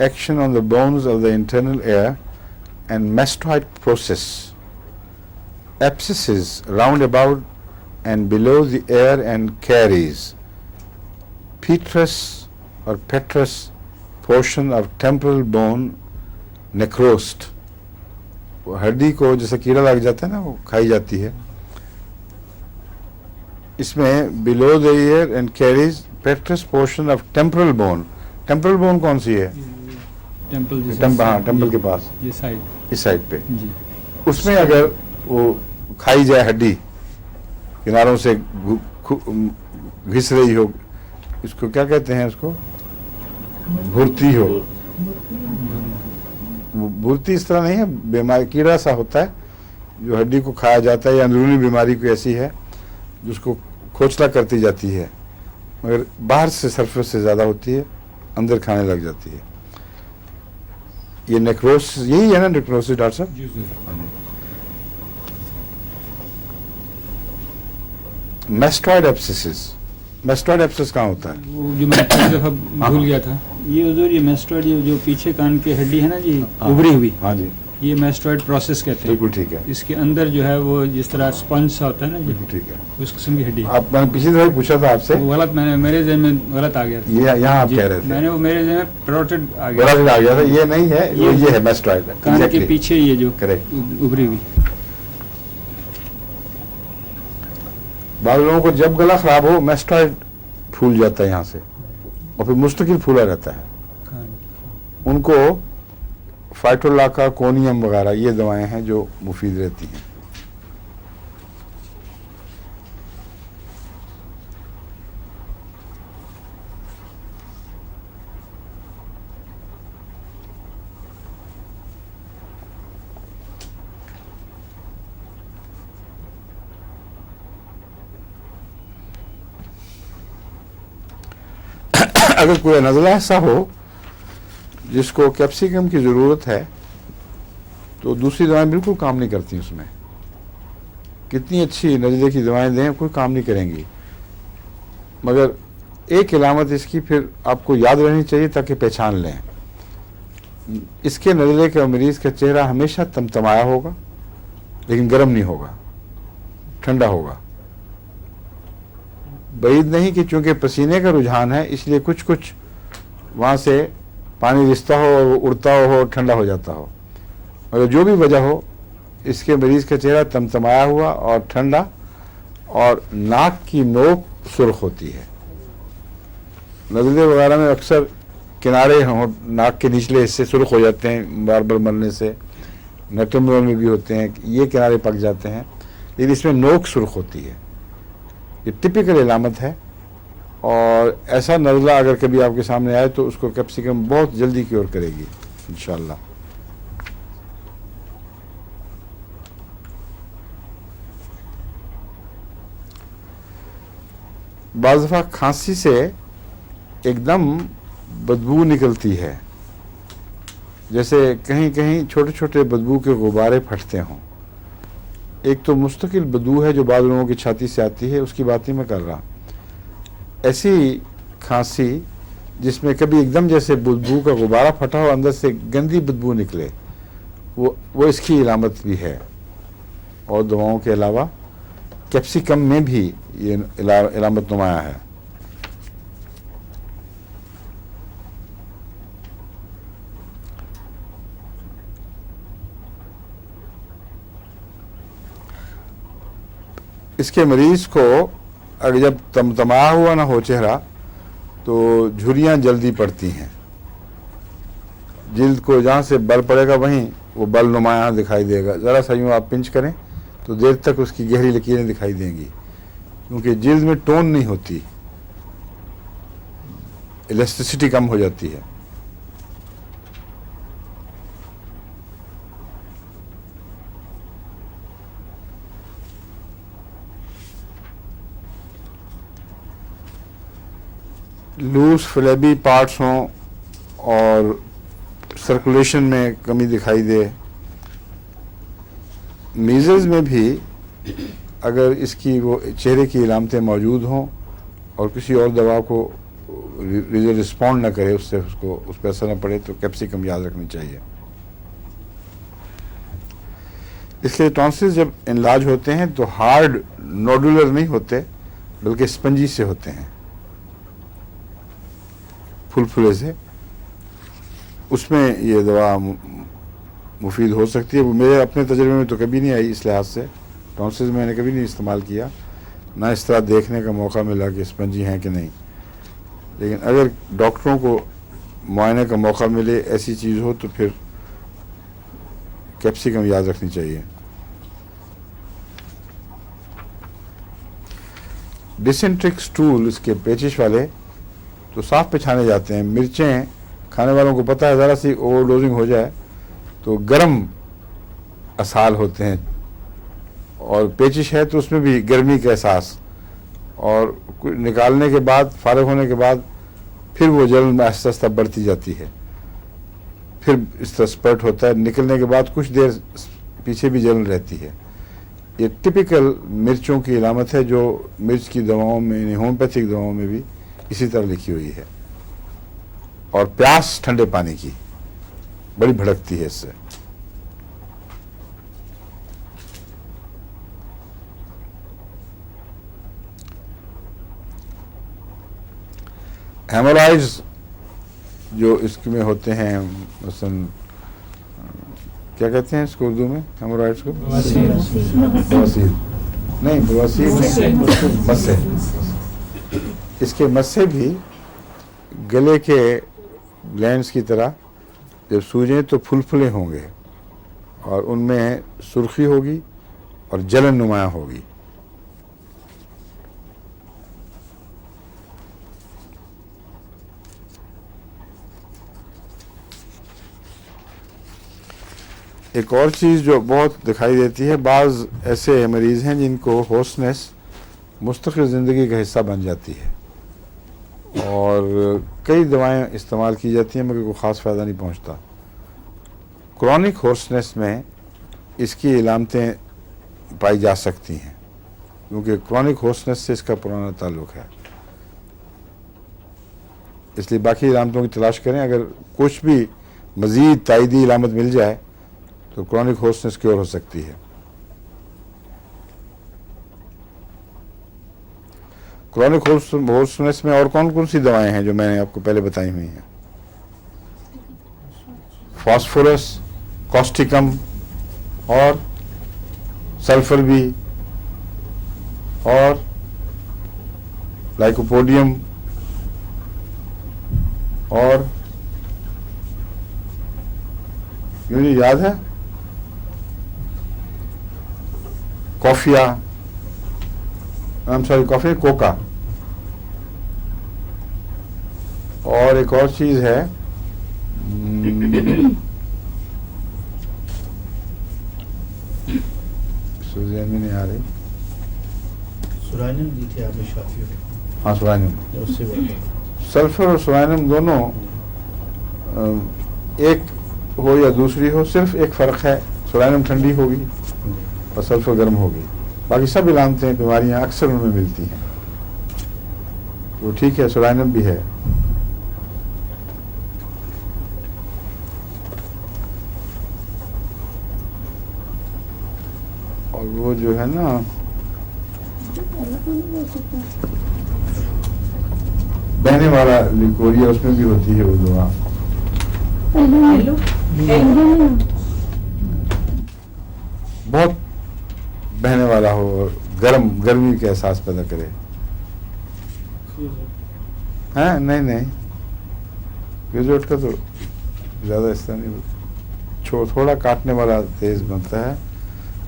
action on the bones of the internal ear and mastoid process abscesses round about and below the ear and caries petrous or petrous portion of temporal bone necrosed. وہ ہڈی کو جیسے کیڑا لگ جاتا ہے نا وہ کھائی جاتی ہے. اس میں below the ear and caries petrous portion of temporal bone. temporal bone کون سی ہے؟ ٹیمپل ہاں ٹیمپل کے پاس یہ سائڈ اس سائڈ پہ. جی اس میں اگر وہ کھائی جائے ہڈی کناروں سے گھس رہی ہو, اس کو کیا کہتے ہیں, اس کو بھرتی ہو. بھرتی اس طرح نہیں ہے, بیماری کیڑا سا ہوتا ہے جو ہڈی کو کھایا جاتا ہے, یا اندرونی بیماری کوئی ایسی ہے جس کو کھوچلا کرتی جاتی ہے مگر باہر سے سرفیس سے زیادہ ہوتی ہے, اندر کھانے لگ جاتی ہے. یہ نیکروس یہی ہے نا نیکروسس ڈاکٹر صاحب؟ جی سر. میسٹوائڈ ایبسسز. میسٹوائڈ ایبسس کہاں ہوتا ہے؟ وہ جو میں پہلی دفعہ بھول گیا تھا, یہ حضور یہ میسٹوائڈ جو پیچھے کان کی ہڈی ہے نا جی ابھری ہوئی, ہاں جی یہ میسٹوائڈ پروسیس کہتے ہیں. بالکل ٹھیک ہے, اس کے اندر جو ہے وہ جس طرح اسپنج سا ہوتا ہے نا جی, بالکل ٹھیک ہے. اس قسم کی ہڈی. آپ میں نے پچھلی دفعہ پوچھا تھا آپ سے, وہ غلط میں نے میرے ذہن میں غلط آ گیا تھا. یہ یہاں آپ جی, کہہ رہے تھے میں نے وہ میرے ذہن میں پروٹڈ آ گیا, غلط آ گیا تھا. یہ نہیں ہے, یہ ہے میسٹوائڈ. کان کے پیچھے یہ جو کریکٹ. ابھری ہوئی. بعض لوگوں کو جب گلا خراب ہو میسٹوائڈ پھول جاتا ہے یہاں سے, اور پھر مستقل پھولا رہتا ہے. ان کو فائٹولاکا, کونیم وغیرہ یہ دوائیں ہیں جو مفید رہتی ہیں. اگر کوئی نزلہ ایسا ہو جس کو کیپسیکم کی ضرورت ہے تو دوسری دوائیں بالکل کام نہیں کرتی اس میں. کتنی اچھی نزلے کی دوائیں دیں کوئی کام نہیں کریں گی. مگر ایک علامت اس کی پھر آپ کو یاد رہنی چاہیے تاکہ پہچان لیں. اس کے نزلے کے مریض کا چہرہ ہمیشہ تمتمایا ہوگا لیکن گرم نہیں ہوگا, ٹھنڈا ہوگا. بعید نہیں کہ چونکہ پسینے کا رجحان ہے اس لیے کچھ وہاں سے پانی رستا ہو اور وہ اڑتا ہو ٹھنڈا ہو جاتا ہو. مگر جو بھی وجہ ہو اس کے مریض کا چہرہ تمتمایا ہوا اور ٹھنڈا, اور ناک کی نوک سرخ ہوتی ہے. نزلے وغیرہ میں اکثر کنارے ہوں ناک کے نچلے حصے سرخ ہو جاتے ہیں بار بار مرنے سے, نٹمروں میں بھی ہوتے ہیں یہ کنارے پک جاتے ہیں, لیکن اس میں نوک سرخ ہوتی ہے. یہ ٹپیکل علامت ہے, اور ایسا نزلہ اگر کبھی آپ کے سامنے آئے تو اس کو کیپسیکم بہت جلدی کیور کرے گی انشاءاللہ. بعض دفعہ کھانسی سے ایک دم بدبو نکلتی ہے, جیسے کہیں کہیں چھوٹے چھوٹے بدبو کے غبارے پھٹتے ہوں. ایک تو مستقل بدبو ہے جو بعض لوگوں کی چھاتی سے آتی ہے, اس کی بات نہیں میں کر رہا. ایسی کھانسی جس میں کبھی ایک دم جیسے بدبو کا غبارہ پھٹا ہو, اندر سے گندی بدبو نکلے, وہ اس کی علامت بھی ہے. اور دواؤں کے علاوہ کیپسیکم میں بھی یہ علامت نمایاں ہے. اس کے مریض کو اگر جب تمتمایا ہوا نہ ہو چہرہ تو جھریاں جلدی پڑتی ہیں. جلد کو جہاں سے بل پڑے گا وہیں وہ بل نمایاں دکھائی دے گا. ذرا سا یوں آپ پنچ کریں تو دیر تک اس کی گہری لکیریں دکھائی دیں گی, کیونکہ جلد میں ٹون نہیں ہوتی, الاسٹیسٹی کم ہو جاتی ہے. لوز فلیبی پارٹس ہوں اور سرکولیشن میں کمی دکھائی دے. میزلز میں بھی اگر اس کی وہ چہرے کی علامتیں موجود ہوں اور کسی اور دوا کو رسپونڈ نہ کرے, اس سے اس پہ اثر نہ پڑے, تو کیپسیکم یاد رکھنی چاہیے. اس لیے ٹونسلز جب انلاج ہوتے ہیں تو ہارڈ نوڈولر نہیں ہوتے بلکہ اسپنجی سے ہوتے ہیں، پھلے سے. اس میں یہ دوا مفید ہو سکتی ہے. وہ میرے اپنے تجربے میں تو کبھی نہیں آئی اس لحاظ سے. ٹونسلز میں نے کبھی نہیں استعمال کیا، نہ اس طرح دیکھنے کا موقع ملا کہ اسپنجی ہیں کہ نہیں. لیکن اگر ڈاکٹروں کو معائنے کا موقع ملے ایسی چیز ہو تو پھر کیپسیکم یاد رکھنی چاہیے. ڈسینٹرک سٹول اس کے پیچش والے تو صاف پچھانے جاتے ہیں. مرچیں کھانے والوں کو پتہ ہے ذرا سی اوور ڈوزنگ ہو جائے تو گرم اسہال ہوتے ہیں، اور پیچش ہے تو اس میں بھی گرمی کا احساس، اور نکالنے کے بعد فارغ ہونے کے بعد پھر وہ جلن آہستہ آہستہ بڑھتی جاتی ہے، پھر اس طرح اسپرٹ ہوتا ہے. نکلنے کے بعد کچھ دیر پیچھے بھی جلن رہتی ہے. یہ ٹپیکل مرچوں کی علامت ہے جو مرچ کی دواؤں میں یعنی ہومیوپیتھک دواؤں میں بھی اسی طرح لکھی ہوئی ہے. اور پیاس ٹھنڈے پانی کی بڑی بھڑکتی ہے اس سے. ہیمورائڈز جو اس میں ہوتے ہیں، مثلاً کیا کہتے ہیں اس کو اردو میں ہیمورائڈز کو؟ بواسیر نہیں، بواسیر مسے. اس کے مسے بھی گلے کے گلینڈز کی طرح جب سوجیں تو پھلے ہوں گے، اور ان میں سرخی ہوگی اور جلن نمایاں ہوگی. ایک اور چیز جو بہت دکھائی دیتی ہے، بعض ایسے مریض ہیں جن کو ہوسنس مستقل زندگی کا حصہ بن جاتی ہے، اور کئی دوائیں استعمال کی جاتی ہیں مگر کوئی خاص فائدہ نہیں پہنچتا. کرونک ہورسنس میں اس کی علامتیں پائی جا سکتی ہیں کیونکہ کرونک ہورسنس سے اس کا پرانا تعلق ہے. اس لیے باقی علامتوں کی تلاش کریں. اگر کچھ بھی مزید تائیدی علامت مل جائے تو کرونک ہورسنس کیور ہو سکتی ہے. کرونک ہورسنس میں اور کون کون سی دوائیں ہیں جو میں نے آپ کو پہلے بتائی ہوئی ہیں؟ فاسفورس، کاسٹیکم اور سلفر بھی، اور لائکوپوڈیم، اور مجھے یاد ہے کافیا، کافی کوکا، اور ایک اور چیز ہے ذہن میں نہیں آ رہی. سورانیم دی تھی آپ نے شافی کو. ہاں سورانیم. اس سے بڑھ سلفر اور سورانیم دونوں ایک ہو یا دوسری ہو، صرف ایک فرق ہے، سورانیم ٹھنڈی ہوگی اور سلفر گرم ہوگی. باقی سب علامتیں بیماریاں اکثر ان میں ملتی ہیں. تو ٹھیک ہے، سورانیم بھی ہے. اور وہ جو ہے نا بہنے والا لیکوریا، اس میں بھی ہوتی ہے وہ دوا. بہت بہنے والا ہو اور گرمی کے احساس پیدا کرے. ہاں نہیں گریجویٹ کا تو زیادہ اس طرح نہیں، تھوڑا کاٹنے والا تیز بنتا ہے.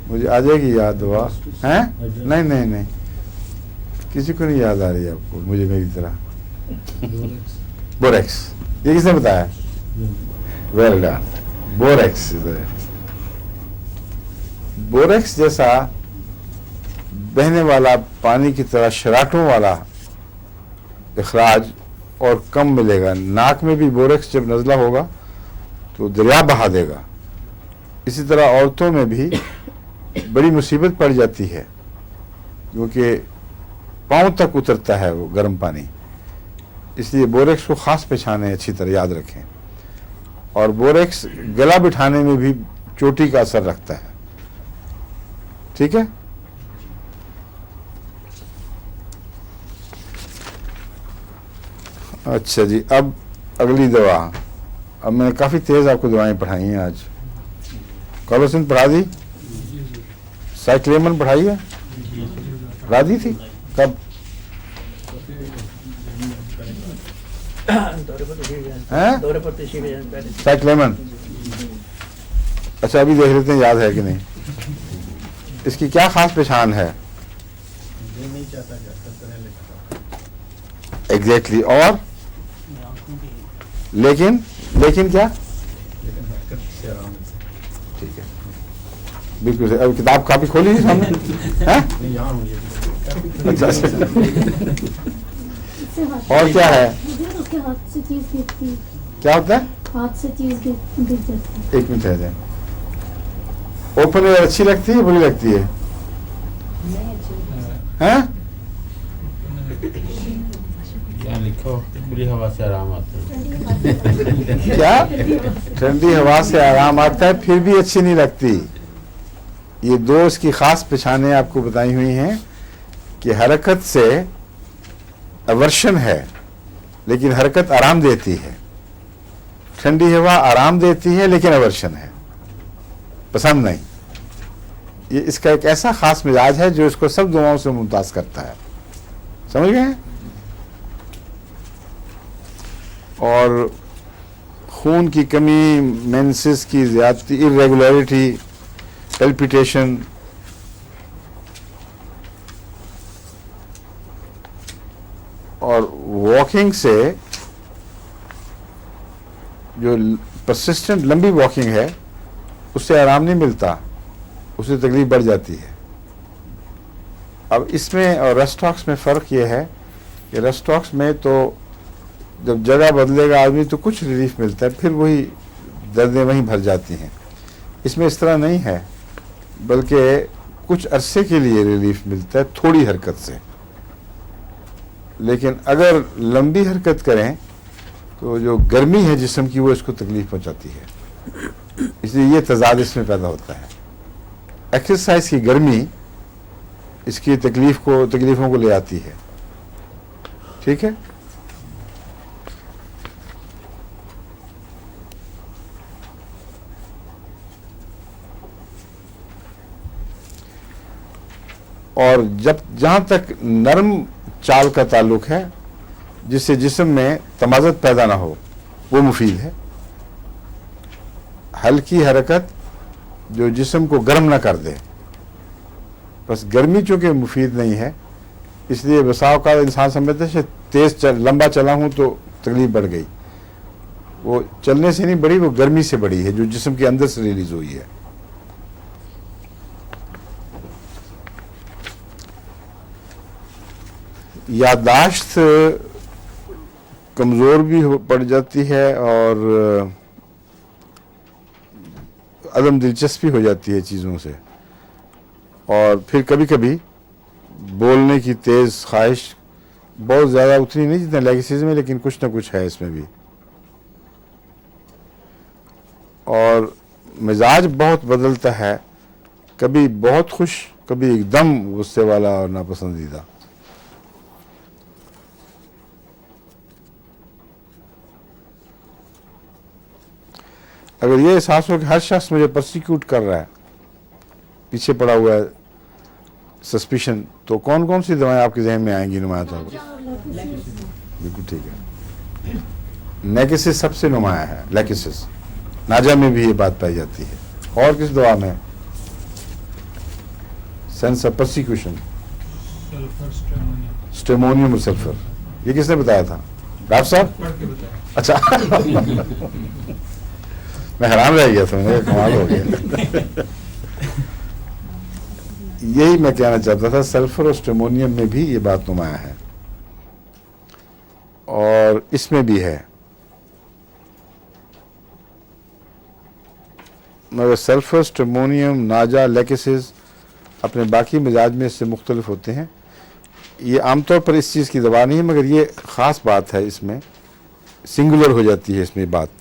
مجھے آ جائے گی یاد دوا. ہیں نہیں کسی کو نہیں یاد آ رہی ہے آپ کو، مجھے میری طرح. بوریکس، یہ کس نے بتایا؟ Well done. بوریکس بوریکس جیسا بہنے والا پانی کی طرح شراٹوں والا اخراج اور کم ملے گا. ناک میں بھی بوریکس جب نزلہ ہوگا تو دریا بہا دے گا. اسی طرح عورتوں میں بھی بڑی مصیبت پڑ جاتی ہے کیونکہ پاؤں تک اترتا ہے وہ گرم پانی. اس لیے بوریکس کو خاص پہچانے، اچھی طرح یاد رکھیں. اور بوریکس گلا بٹھانے میں بھی چوٹی کا اثر رکھتا ہے. ٹھیک ہے. اچھا جی, اب اگلی دوا. اب میں نے کافی تیز آپ کو دوائیں پڑھائی ہیں آج. کالوسن پڑھا دی, سائکلیمن پڑھائی ہے, پڑھا دی تھی کب؟ سائکلیمن. اچھا ابھی دیکھ لیتے ہیں یاد ہے کہ نہیں. اس کی کیا خاص پہچان ہے؟ نہیں چاہتا کہ حرکت کریں ایگزیکٹلی. اور لیکن کیا؟ لیکن حرکت سے آرام سے. ٹھیک ہے, بالکل. اب کتاب کاپی کھولی نہیں سامنے؟ نہیں یہاں مجھے اچھا. اور کیا ہے؟ ہاتھ سے چیز گرتی ہے. کیا ہوتا ہے؟ ہاتھ سے چیز گر جاتی ہے. ایک منٹ رہ جائیں. اوپن ایئر اچھی لگتی ہے بری لگتی ہے؟ ہاں کیا لکھو کھلی ہوا سے آرام آتا ہے. کیا؟ ٹھنڈی ہوا سے آرام آتا ہے پھر بھی اچھی نہیں لگتی. یہ دو اس کی خاص پہچانیں آپ کو بتائی ہوئی ہیں کہ حرکت سے ایورشن ہے لیکن حرکت آرام دیتی ہے. ٹھنڈی ہوا آرام دیتی ہے لیکن ایورشن ہے, پسند نہیں. یہ اس کا ایک ایسا خاص مزاج ہے جو اس کو سب دواؤں سے ممتاز کرتا ہے. سمجھ گئے؟ اور خون کی کمی, مینسز کی زیادتی, irregularity, palpitation, اور واکنگ سے جو پرسسٹنٹ لمبی واکنگ ہے اس سے آرام نہیں ملتا, اس سے تکلیف بڑھ جاتی ہے. اب اس میں اور ریسٹاکس میں فرق یہ ہے کہ ریسٹاکس میں تو جب جگہ بدلے گا آدمی تو کچھ ریلیف ملتا ہے, پھر وہی دردیں وہیں بھر جاتی ہیں. اس میں اس طرح نہیں ہے, بلکہ کچھ عرصے کے لیے ریلیف ملتا ہے تھوڑی حرکت سے. لیکن اگر لمبی حرکت کریں تو جو گرمی ہے جسم کی وہ اس کو تکلیف پہنچاتی ہے. اس لیے یہ تضاد اس میں پیدا ہوتا ہے. ایکسرسائز کی گرمی اس کی تکلیفوں کو لے آتی ہے. ٹھیک ہے. اور جہاں تک نرم چال کا تعلق ہے جس سے جسم میں تمازت پیدا نہ ہو وہ مفید ہے. ہلکی حرکت جو جسم کو گرم نہ کر دے. بس گرمی چونکہ مفید نہیں ہے اس لیے بسا اوقات انسان سمجھتا ہے تیز لمبا چلا ہوں تو تکلیف بڑھ گئی. وہ چلنے سے نہیں بڑھی, وہ گرمی سے بڑھی ہے جو جسم کے اندر سے ریلیز ہوئی ہے. یادداشت کمزور بھی پڑ جاتی ہے اور عدم دلچسپی ہو جاتی ہے چیزوں سے, اور پھر کبھی کبھی بولنے کی تیز خواہش بہت زیادہ اتنی نہیں جتنا لیگسیز میں, لیکن کچھ نہ کچھ ہے اس میں بھی. اور مزاج بہت بدلتا ہے, کبھی بہت خوش, کبھی ایک دم غصے والا اور ناپسندیدہ. اگر یہ احساس ہو کہ ہر شخص مجھے پرسیکیوٹ کر رہا ہے, پیچھے پڑا ہوا ہے سسپیشن, تو کون کون سی دوائیں آپ کے ذہن میں آئیں گی نمایاں طور پر؟ بالکل ٹھیک ہے. نیکسس سب سے نمایاں ہے. لیکسس ناجا میں بھی یہ بات پائی جاتی ہے. اور کس دوا میں؟ سینس آف پرسیکیوشن, اسٹیمونیم اور سلفر. یہ کس نے بتایا تھا؟ ڈاکٹر صاحب. اچھا میں حیران رہ گیا تھا, میرا کمال ہو گیا. یہی میں کہنا چاہتا تھا, سلفر اور اسٹیمونیم میں بھی یہ بات نمایاں ہے اور اس میں بھی ہے. مگر سلفر, اسٹیمونیم, ناجا, لیکسز اپنے باقی مزاج میں اس سے مختلف ہوتے ہیں. یہ عام طور پر اس چیز کی دوا نہیں ہے, مگر یہ خاص بات ہے, اس میں سنگولر ہو جاتی ہے اس میں بات.